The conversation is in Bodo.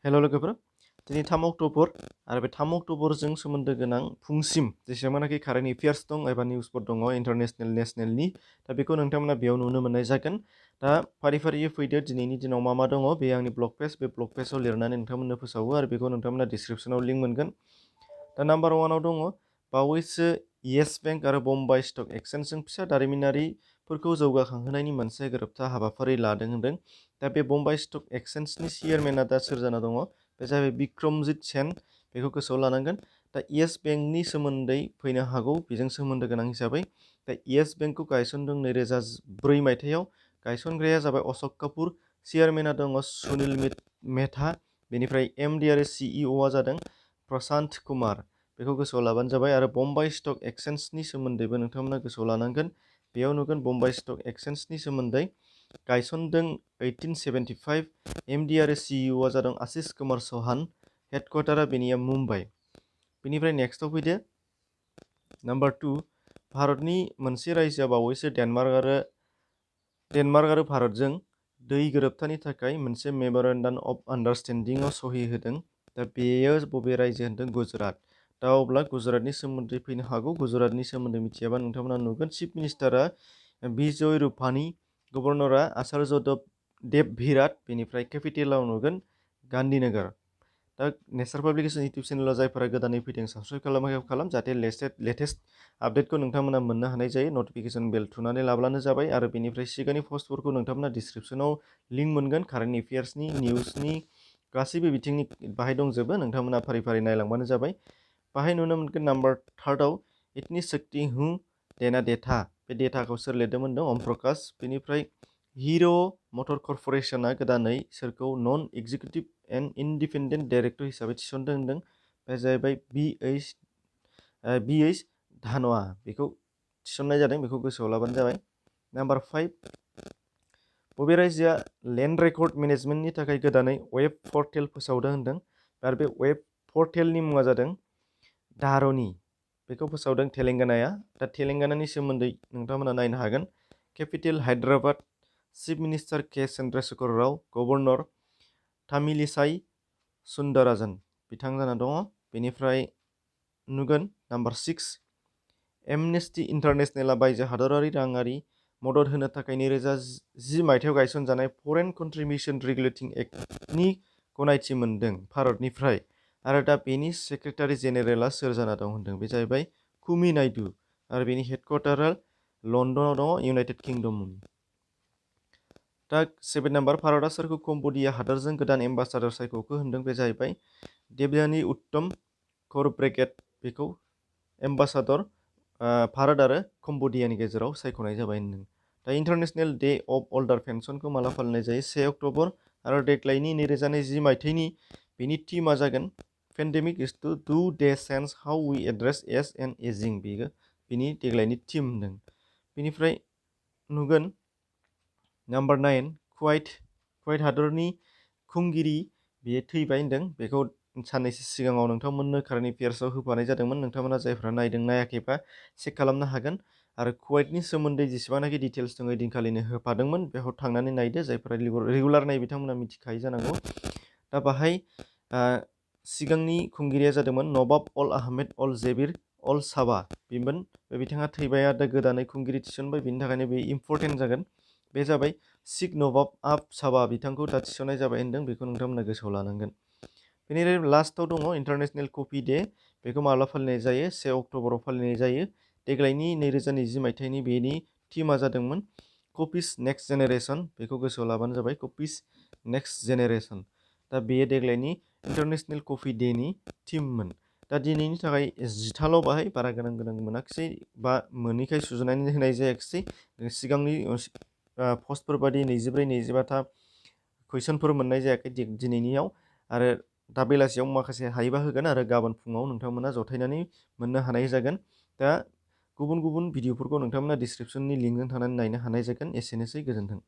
हेल' लोगोफोर, दिनै 3 अक्ट'बर आरो बे 3 अक्ट'बरजों सोमोन्दो गोनां फुंसिम जेसेबांनाखि कारेन्ट एफेयार्स दं एबा निउसफोर दङ इन्टारनेसनेल नेसनेलनि, दा बेखौ नोंथांमोना बेयाव नुनो मोननाय जागोन। दा फारि फारियै फैदो दिनैनि दिनाव मा दङ, बे आंनि ब्लग पेज, बे ब्लग पेजाव लिरनानै नोंथांमोननो फोसावो आरो बेखौ नोंथांमोना डिसक्रिपसनाव लिंक मोनगोन। दा नाम्बार 1आव दङ, बावैसो येस बेंक आरो बम्बाइ स्टक एक्सचेन्जजों फिसा दारिमिनारिफोरखौ जौगाखांहोनायनि मोनसे गोरोबथा हाबाफारि लादों होनदों। दा बे बम्बाइ स्टक एक्सचेन्जनि चेयारमेना दा सोर जाना दङ, बे जाबाय बिक्रमजित सेन, बेखौ गोसोआव लानांगोन। दा येस बेंकनि सोमोन्दै फैनो हागौ, बेजों सोमोन्दो गोनां हिसाबै दा येस बेंकखौ गायसनदों 2004 मायथाइयाव। गायसनग्राया जाबाय अशक कापुर, चेयारमेना दङ सुनील मेहता, बेनिफ्राय एमडि आरो सिइअआ जादों प्रशान्त कुमार, बेखौ गोसोआव लाबानो जाबाय। आरो बम्बाइ स्टक एक्सचेन्जनि सोमोन्दैबो नोंथांमोना गोसोआव लानांगोन। बेयाव नुगोन बम्बाइ स्टक एक्सचेन्जनि सोमोन्दै गायसनदों 1875, एमडि आरो सिइअआ जादों आशीष कुमार चौहान, हेडक्वार्टारा बेनिया मुम्बाइ। बेनिफ्राय नेक्स्टआव फैदो नाम्बार 2, भारतनि मोनसे रायजोआ बावैसो डेनमार्क आरो भारतजों दै गोरोबथानि थाखाय मोनसे मेम'रेन्डाम अफ आन्डारस्टेन्डिंआव सहि होदों। दा बेयो बबे रायजो होनदों? गुजरात। दा अब्ला गुजरातनि सोमोन्दै फैनो हागौ। गुजरातनि सोमोन्दै मिथियाबा नोंथांमोना नुगोन चिफ मिनिस्टारा बिजय रुपानी, गभर्नरा आचार्य देव भिराट, बेनिफ्राय केपिटेलाव नुगोन गान्धीनगर। दा नेचार पाब्लिकेशन इउटुब चेनेलाव जायफोरा गोदानै फैदों साबस्क्राइब खालाम, जाहाथे लेटेस्ट आपडेटखौ नोंथांमोना मोननो हानाय जायो। नटिफिकेशन बेल थुनानै लाब्लानो जाबाय। आरो बेनिफ्राय सिगांनि पस्टफोरखौ नोंथांमोना डिसक्रिपसनाव लिंक मोनगोन, कारेन्ट एफेयार्सनि, निउसनि, गासैबो बिथिंनि बाहाय दंजोबो। नोंथांमोना फारि फारि नायलांबानो जाबाय। बाहाय नुनो मोनगोन नाम्बार 3आव इतनी शक्ति हूँ देना देथा, बे देथाखौ सोर लिरदोंमोन होनदों? ओम प्रकाश। बेनिफ्राय हिर' मटर कर्परेशनआ गोदानै सोरखौ नन एग्जिकिउटिभ एन्ड इन्डिपेन्डेन्ट डाइरेक्टर हिसाबै थिसनदों होनदों? बे जाहैबाय बि.एच. धान'आ, बेखौ थिसननाय जादों, बेखौ गोसोआव लाबानो जाबाय। नाम्बार 5, बबे रायजोआ लेन्ड रेकर्ड मेनेजमेन्टनि थाखाय गोदानै वेब पर्टेल फोसावदों होनदों? आरो बे वेब पर्टेलनि मुङा जादों धारनि, बेखौ फोसावदों तेलेंगानाया। दा तेलेंगानानि सोमोन्दै नोंथांमोना नायनो हागोन। केपिटेल हायद्राबाद, चिफ मिनिस्टार के चन्द्रशेखर राव, गभर्नर तामिलिसाई सुन्दराजन, बिथां जाना दङ। बेनिफ्राय नुगोन नाम्बार 6, एमनेस्टी इन्टारनेशनेलआ बायजो हादरारि राङारि मदद होनो थाखाय 2010 मायथाइयाव गायसनजानाय फरेन कन्ट्रिबिउशन रेगुलेटिं एक्टनि गनायथि मोनदों भारतनिफ्राय। आरो दा बेनि सेक्रेटारि जेनेरेलआ सोर जाना दं होनदों? बे जाहैबाय कुमी नायडू, आरो बेनि हेडक्वार्टारा लन्दनाव दङ, इउनाइटेड किंडमनि। दा 7 नाम्बार, भारतआ सोरखौ कम्बोडिया हादोरजों गोदान एम्बासाडर सायख'खो होनदों? बे जाहैबाय देबयानी उत्तम करब्रेगेट, बेखौ एम्बासाडर भारत आरो कम्बोडियानि गेजेराव सायख'नाय जाबाय होनदों। दा इन्टारनेशनेल डे अफ अल्डार पेन्सनखौ माला फालिनाय जायो? 1 अक्ट'बर। आरो देग्लायनि 2020 मायथाइनि बेनि थीमा जागोन pandemic is to do the change how we address age and ageing, बेयो बेनि देग्लायनि थीम होनदों। बेनिफ्राय नुगोन नाम्बार 9, कुवैत हादरनि खुंगिरि, बेयो थैबाय होनदों। बेखौ साननैसो सिगाङाव नोंथांमोननो कारेन्ट एफेयार्सआव होफानाय जादोंमोन। नोंथांमोना जायफ्रा नायदों, नायाखैबा चेक खालामनो हागोन। आरो कुवैतनि सोमोन्दै जेसेबांनाखि डिटेल्स दङ ओइदिनखालिनो होफादोंमोन, बेयाव थांनानै नायदो। जायफोरा रेगुलार नायो बिथांमोना मिथिखायो जानांगौ। दा बाहाय सिगांनि खुंगिरिया जादोंमोन नवाब अल आहमेद अल जेबिर अल साबा, बेमोन। बिथाङा थैबाय आरो खुंगिरि थिसनबाय, बिनि थाखायनो बे इम्परटेन्ट जागोन। बे जाबाय शिख नवाब आब साबा, बिथांखौ दा थिसननाय जाबाय होनदों। बेखौ नोंथांमोना गोसोआव लानांगोन। बेनिफ्राय लास्टआव दङ इन्टारनेशनेल कफि डे, बेखौ माब्ला फालिनाय जायो? 1 अक्ट'बराव फालिनाय जायो। देग्लायनि 2020 मायथाइनि बेनि थीमा जादोंमोन कफिस नेक्स्ट जेनेरेसन, बेखौ गोसोआव लाबानो जाबाय, कफिस नेक्स्ट जेनेरेसन। दा बेयो देग्लायनि इन्टारनेशनेल कफि डेनि थीममोन। दा दिनैनि थाखाय 10थाल' बाहाय, बारा गोनां मोनाखिसै, बा मोनैखाय सुजुनानै होनाय जायाखिसै। सिगांनि पस्टफोर बादि 24-25था कुइसनफोर मोननाय जायाखै दिनैनियाव। आरो दा बेलासियाव माखासे हायोबा होगोन, आरो गाबोन फुङाव नोंथांमोना जथायनानै मोननो हानाय जागोन। दा गुबुन भिडिअफोरखौ नोंथांमोना डिसक्रिपसननि लिंकजों थांनानै नायनो हानाय जागोन। एसेनोसै, गोजोन्थों।